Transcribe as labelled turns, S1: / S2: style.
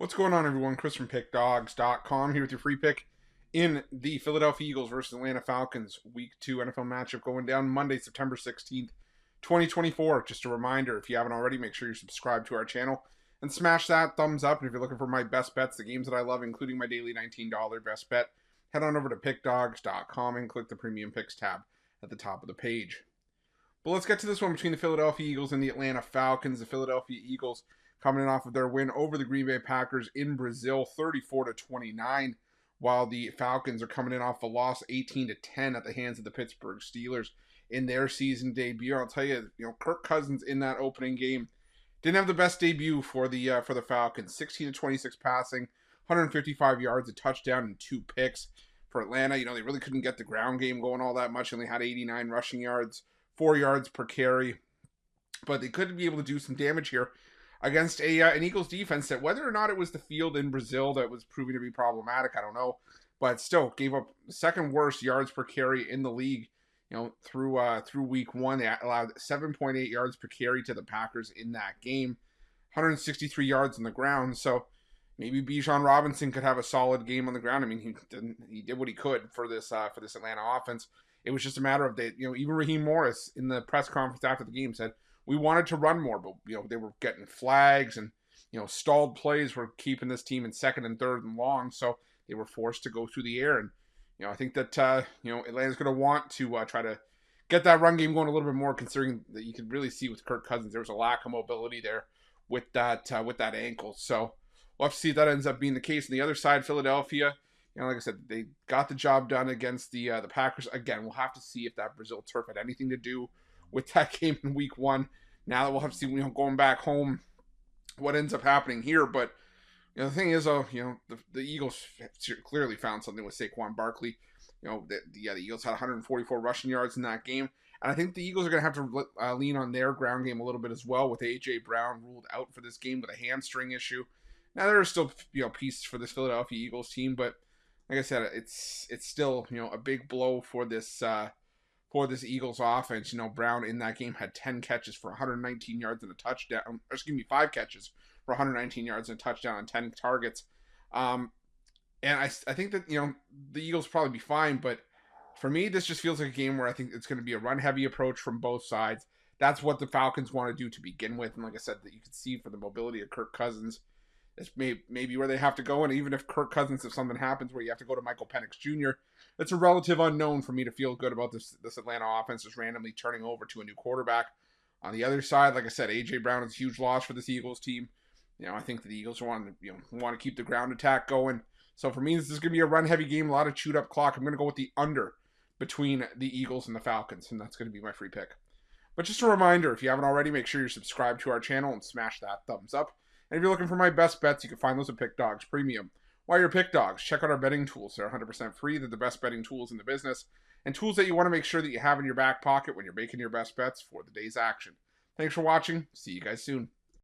S1: What's going on, everyone? Chris from Pickdawgz.com here with your free pick in the Philadelphia Eagles versus Atlanta Falcons Week 2 NFL matchup going down Monday, September 16th, 2024. Just a reminder, if you haven't already, make sure you're subscribed to our channel and smash that thumbs up. And if you're looking for my best bets, the games that I love, including my daily $19 best bet, head on over to Pickdawgz.com and click the Premium Picks tab at the top of the page. But let's get to this one between the Philadelphia Eagles and the Atlanta Falcons. The Philadelphia Eagles coming in off of their win over the Green Bay Packers in Brazil, 34-29, while the Falcons are coming in off a loss 18-10 at the hands of the Pittsburgh Steelers in their season debut. I'll tell you, Kirk Cousins in that opening game didn't have the best debut for the Falcons. 16-26 passing, 155 yards, a touchdown, and 2 picks. For Atlanta, they really couldn't get the ground game going all that much. They only had 89 rushing yards, 4 yards per carry, but they could be able to do some damage here against an Eagles defense that, whether or not it was the field in Brazil that was proving to be problematic, I don't know, but still gave up the second worst yards per carry in the league. Through week 1, they allowed 7.8 yards per carry to the Packers in that game, 163 yards on the ground. So maybe Bijan Robinson could have a solid game on the ground. I mean, he did what he could for this Atlanta offense. It was just a matter of even Raheem Morris in the press conference after the game said, we wanted to run more, but they were getting flags and stalled plays were keeping this team in second and third and long, so they were forced to go through the air. And I think that Atlanta's going to want to try to get that run game going a little bit more, considering that you could really see with Kirk Cousins there was a lack of mobility there with that ankle. So we'll have to see if that ends up being the case. On the other side, Philadelphia, like I said, they got the job done against the Packers. Again, we'll have to see if that Brazil turf had anything to do with that game in week 1. Now that we'll have to see, going back home, what ends up happening here. But the thing is, the Eagles clearly found something with Saquon Barkley. The Eagles had 144 rushing yards in that game, and I think the Eagles are going to have to lean on their ground game a little bit as well, with A.J. Brown ruled out for this game with a hamstring issue. Now there are still pieces for this Philadelphia Eagles team, but like I said, it's still a big blow for this Eagles offense. Brown in that game had 10 catches for 119 yards and a touchdown. 5 catches for 119 yards and a touchdown on 10 targets. And I think that, the Eagles will probably be fine, but for me, this just feels like a game where I think it's going to be a run-heavy approach from both sides. That's what the Falcons want to do to begin with. And like I said, that you can see for the mobility of Kirk Cousins, it's maybe where they have to go. And even if Kirk Cousins, if something happens where you have to go to Michael Penix Jr., it's a relative unknown for me to feel good about this Atlanta offense just randomly turning over to a new quarterback. On the other side, like I said, A.J. Brown is a huge loss for this Eagles team. I think the Eagles want to keep the ground attack going. So for me, this is going to be a run-heavy game, a lot of chewed-up clock. I'm going to go with the under between the Eagles and the Falcons, and that's going to be my free pick. But just a reminder, if you haven't already, make sure you're subscribed to our channel and smash that thumbs up. And if you're looking for my best bets, you can find those at Pick Dawgz Premium. While you're Pick Dawgz, check out our betting tools. They're 100% free. They're the best betting tools in the business, and tools that you want to make sure that you have in your back pocket when you're making your best bets for the day's action. Thanks for watching. See you guys soon.